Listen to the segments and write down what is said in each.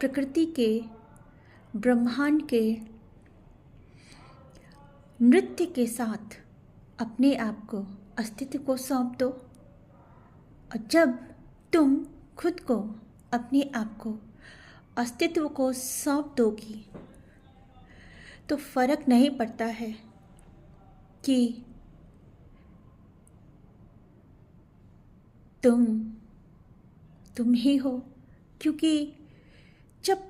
प्रकृति के, ब्रह्मांड के नृत्य के साथ अपने आप को, अस्तित्व को सौंप दो। और जब तुम खुद को, अपने आप को, अस्तित्व को सौंप दोगी तो फर्क नहीं पड़ता है कि तुम ही हो, क्योंकि जब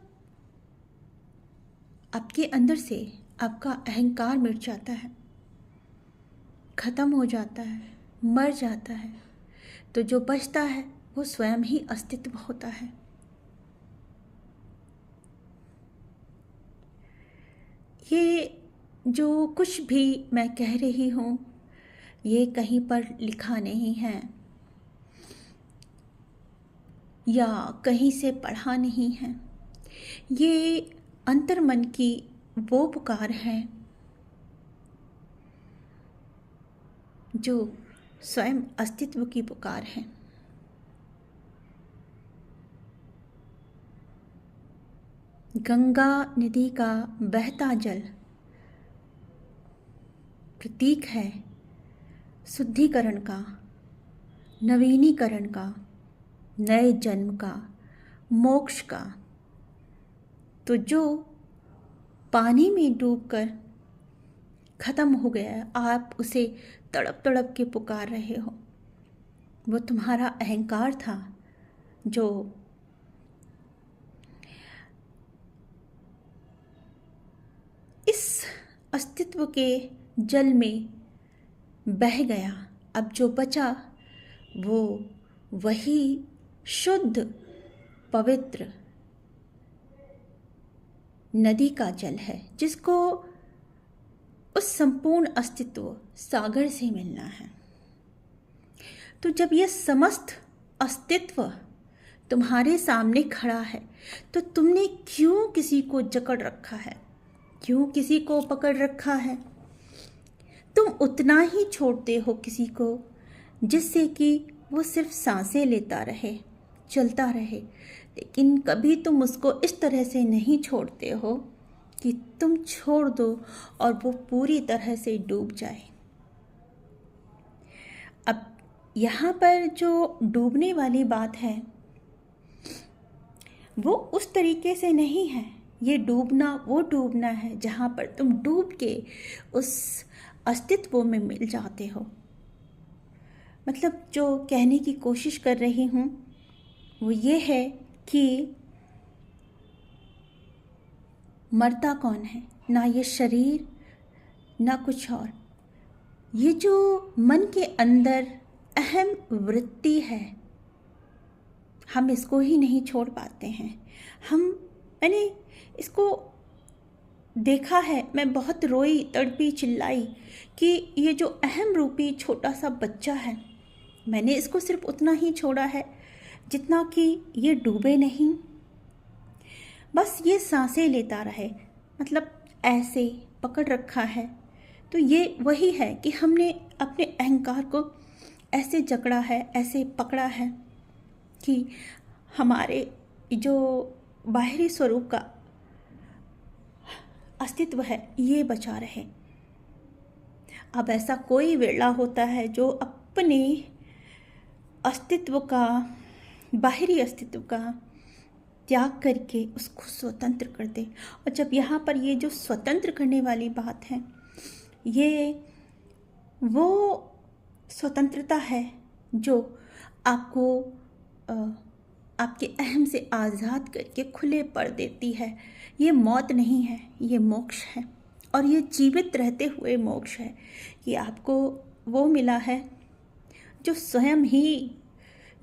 आपके अंदर से आपका अहंकार मिट जाता है, खत्म हो जाता है, मर जाता है, तो जो बचता है वो स्वयं ही अस्तित्व होता है। ये जो कुछ भी मैं कह रही हूँ ये कहीं पर लिखा नहीं है या कहीं से पढ़ा नहीं है। ये अंतर्मन की वो पुकार है जो स्वयं अस्तित्व की पुकार है। गंगा नदी का बहता जल प्रतीक है शुद्धिकरण का, नवीनीकरण का, नए जन्म का, मोक्ष का। तो जो पानी में डूबकर खत्म हो गया है, आप उसे तड़प तड़प के पुकार रहे हो, वो तुम्हारा अहंकार था जो इस अस्तित्व के जल में बह गया। अब जो बचा वो वही शुद्ध पवित्र नदी का जल है, जिसको उस संपूर्ण अस्तित्व सागर से मिलना है। तो जब यह समस्त अस्तित्व तुम्हारे सामने खड़ा है तो तुमने क्यों किसी को जकड़ रखा है, क्यों किसी को पकड़ रखा है? तुम उतना ही छोड़ते हो किसी को जिससे कि वो सिर्फ सांसें लेता रहे, चलता रहे, लेकिन कभी तुम उसको इस तरह से नहीं छोड़ते हो कि तुम छोड़ दो और वो पूरी तरह से डूब जाए। अब यहाँ पर जो डूबने वाली बात है वो उस तरीके से नहीं है। ये डूबना वो डूबना है जहाँ पर तुम डूब के उस अस्तित्व में मिल जाते हो। मतलब जो कहने की कोशिश कर रही हूँ वो ये है कि मरता कौन है, ना ये शरीर ना कुछ और। ये जो मन के अंदर अहम वृत्ति है हम इसको ही नहीं छोड़ पाते हैं। मैंने इसको देखा है, मैं बहुत रोई, तड़पी, चिल्लाई कि ये जो अहम रूपी छोटा सा बच्चा है, मैंने इसको सिर्फ उतना ही छोड़ा है जितना कि ये डूबे नहीं, बस ये सांसें लेता रहे, मतलब ऐसे पकड़ रखा है। तो ये वही है कि हमने अपने अहंकार को ऐसे जकड़ा है, ऐसे पकड़ा है कि हमारे जो बाहरी स्वरूप का अस्तित्व है ये बचा रहे। अब ऐसा कोई वेला होता है जो अपने अस्तित्व का, बाहरी अस्तित्व का त्याग करके उसको स्वतंत्र कर दे। और जब यहाँ पर ये जो स्वतंत्र करने वाली बात है, ये वो स्वतंत्रता है जो आपको आपके अहम से आज़ाद करके खुले पर देती है। ये मौत नहीं है, ये मोक्ष है। और ये जीवित रहते हुए मोक्ष है कि आपको वो मिला है जो स्वयं ही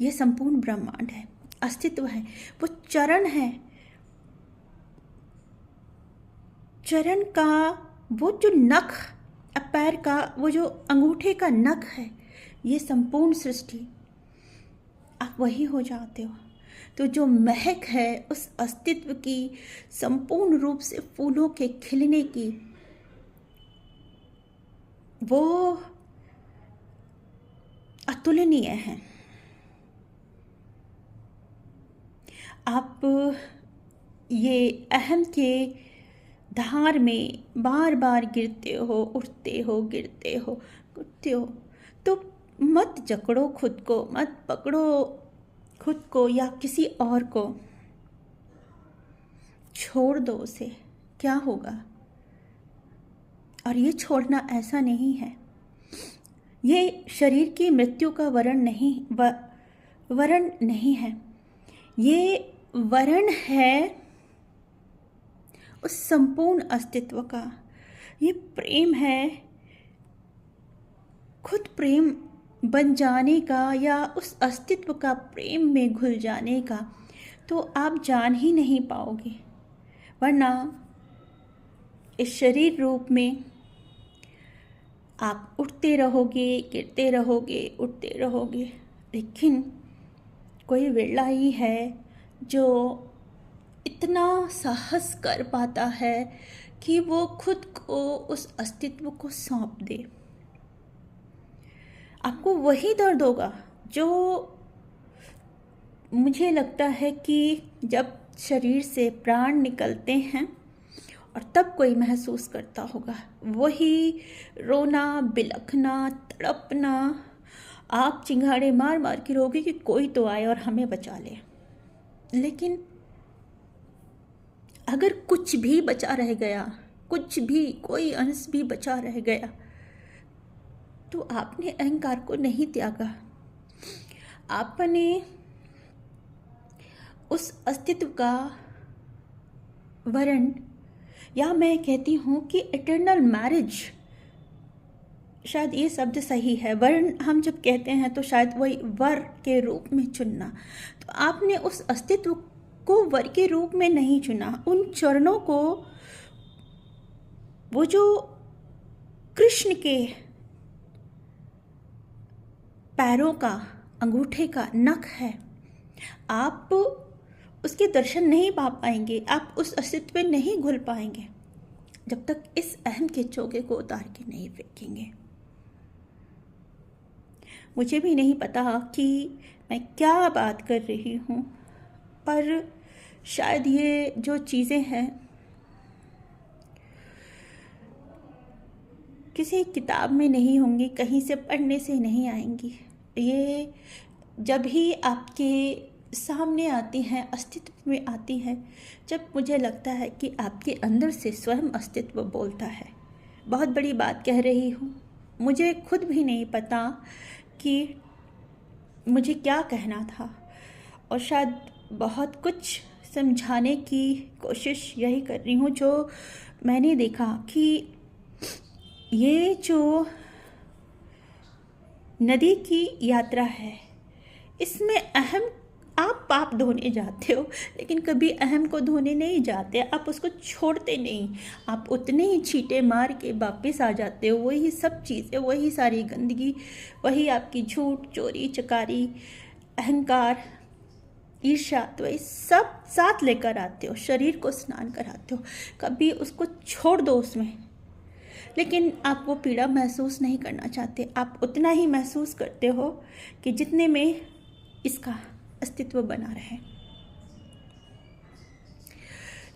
ये संपूर्ण ब्रह्मांड है, अस्तित्व है, वो चरण है। चरण का वो जो नख, पैर का वो जो अंगूठे का नख है, ये संपूर्ण सृष्टि, आप वही हो जाते हो। तो जो महक है उस अस्तित्व की, संपूर्ण रूप से फूलों के खिलने की, वो अतुलनीय है। आप ये अहम के धार में बार बार गिरते हो, उठते हो, गिरते हो, उठते हो। तो मत जकड़ो खुद को, मत पकड़ो खुद को या किसी और को, छोड़ दो उसे, क्या होगा। और ये छोड़ना ऐसा नहीं है, ये शरीर की मृत्यु का वरण नहीं है, ये वरण है उस संपूर्ण अस्तित्व का। ये प्रेम है, खुद प्रेम बन जाने का या उस अस्तित्व का प्रेम में घुल जाने का। तो आप जान ही नहीं पाओगे, वरना इस शरीर रूप में आप उठते रहोगे, गिरते रहोगे, उठते रहोगे। लेकिन कोई विरला ही है जो इतना साहस कर पाता है कि वो खुद को उस अस्तित्व को सौंप दे। आपको वही दर्द होगा जो मुझे लगता है कि जब शरीर से प्राण निकलते हैं और तब कोई महसूस करता होगा। वही रोना, बिलखना, तड़पना, आप चिंगाड़े मार मार के रोगे कि कोई तो आए और हमें बचा ले। लेकिन अगर कुछ भी बचा रह गया, कुछ भी, कोई अंश भी बचा रह गया, तो आपने अहंकार को नहीं त्यागा। आपने उस अस्तित्व का वरण, या मैं कहती हूँ कि इटर्नल मैरिज, शायद ये शब्द सही है। वर्ण हम जब कहते हैं तो शायद वही वर के रूप में चुनना। तो आपने उस अस्तित्व को वर के रूप में नहीं चुना। उन चरणों को, वो जो कृष्ण के पैरों का, अंगूठे का नख है, आप उसके दर्शन नहीं पा पाएंगे, आप उस अस्तित्व में नहीं घुल पाएंगे जब तक इस अहम के चोगे को उतार के नहीं फेंकेंगे। मुझे भी नहीं पता कि मैं क्या बात कर रही हूँ, पर शायद ये जो चीज़ें हैं किसी किताब में नहीं होंगी, कहीं से पढ़ने से नहीं आएंगी। ये जब ही आपके सामने आती हैं, अस्तित्व में आती है, जब मुझे लगता है कि आपके अंदर से स्वयं अस्तित्व बोलता है। बहुत बड़ी बात कह रही हूँ, मुझे खुद भी नहीं पता कि मुझे क्या कहना था, और शायद बहुत कुछ समझाने की कोशिश यही कर रही हूँ। जो मैंने देखा कि ये जो नदी की यात्रा है, इसमें अहम, आप पाप धोने जाते हो लेकिन कभी अहम को धोने नहीं जाते, आप उसको छोड़ते नहीं, आप उतने ही छींटे मार के वापस आ जाते हो। वही सब चीज़ें, वही सारी गंदगी, वही आपकी झूठ, चोरी, चकारी, अहंकार, ईर्ष्या, तो वही सब साथ लेकर आते हो, शरीर को स्नान कराते हो। कभी उसको छोड़ दो उसमें, लेकिन आप वो पीड़ा महसूस नहीं करना चाहते। आप उतना ही महसूस करते हो कि जितने में इसका अस्तित्व बना रहे।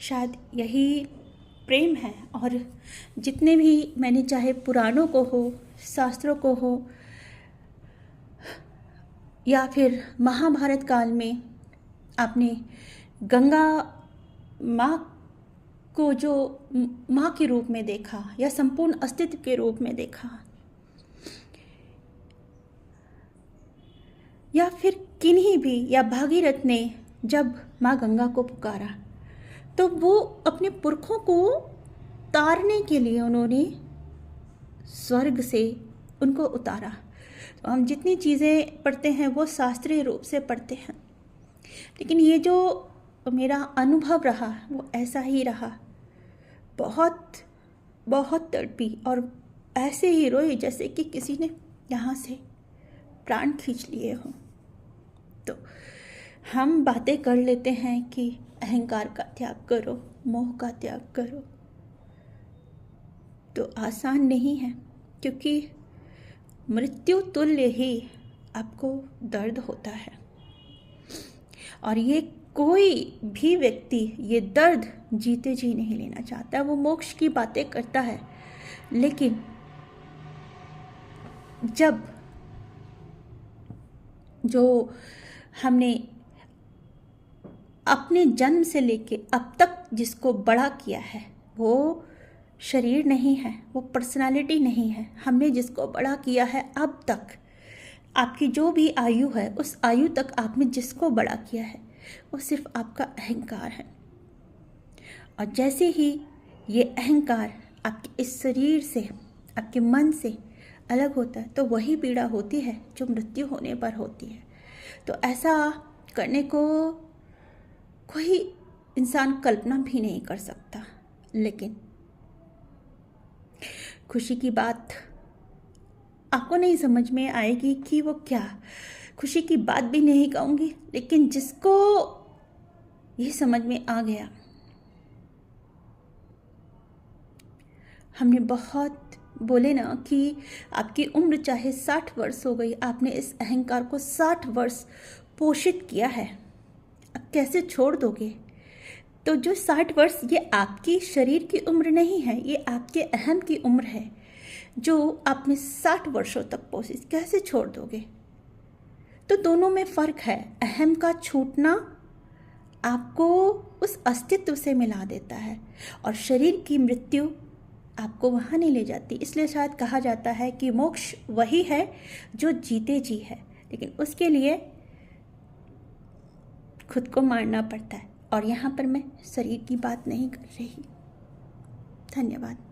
शायद यही प्रेम है। और जितने भी मैंने, चाहे पुराणों को हो, शास्त्रों को हो, या फिर महाभारत काल में आपने गंगा माँ को जो माँ के रूप में देखा या संपूर्ण अस्तित्व के रूप में देखा, या फिर किन्हीं भी, या भागीरथ ने जब माँ गंगा को पुकारा, तो वो अपने पुरखों को तारने के लिए उन्होंने स्वर्ग से उनको उतारा। तो हम जितनी चीज़ें पढ़ते हैं वो शास्त्रीय रूप से पढ़ते हैं, लेकिन ये जो मेरा अनुभव रहा वो ऐसा ही रहा। बहुत बहुत तड़पी और ऐसे ही रोई जैसे कि किसी ने यहाँ से प्राण खींच लिए हो। तो हम बातें कर लेते हैं कि अहंकार का त्याग करो, मोह का त्याग करो, तो आसान नहीं है, क्योंकि मृत्यु तुल्य ही आपको दर्द होता है। और ये कोई भी व्यक्ति ये दर्द जीते जी नहीं लेना चाहता। वो मोक्ष की बातें करता है, लेकिन जब जो हमने अपने जन्म से लेके अब तक जिसको बड़ा किया है, वो शरीर नहीं है, वो पर्सनालिटी नहीं है। हमने जिसको बड़ा किया है अब तक, आपकी जो भी आयु है, उस आयु तक आपने जिसको बड़ा किया है, वो सिर्फ आपका अहंकार है। और जैसे ही ये अहंकार आपके इस शरीर से, आपके मन से अलग होता है, तो वही पीड़ा होती है जो मृत्यु होने पर होती है। तो ऐसा करने को कोई इंसान कल्पना भी नहीं कर सकता। लेकिन खुशी की बात आपको नहीं समझ में आएगी कि वो क्या, खुशी की बात भी नहीं कहूँगी, लेकिन जिसको ये समझ में आ गया, हमने बहुत बोले ना कि आपकी उम्र चाहे 60 वर्ष हो गई, आपने इस अहंकार को 60 वर्ष पोषित किया है, अब कैसे छोड़ दोगे? तो जो 60 वर्ष, ये आपकी शरीर की उम्र नहीं है, ये आपके अहम की उम्र है जो आपने 60 वर्षों तक पोषित, कैसे छोड़ दोगे? तो दोनों में फ़र्क है। अहम का छूटना आपको उस अस्तित्व से मिला देता है, और शरीर की मृत्यु आपको वहाँ नहीं ले जाती। इसलिए शायद कहा जाता है कि मोक्ष वही है जो जीते जी है, लेकिन उसके लिए खुद को मारना पड़ता है। और यहाँ पर मैं शरीर की बात नहीं कर रही। धन्यवाद।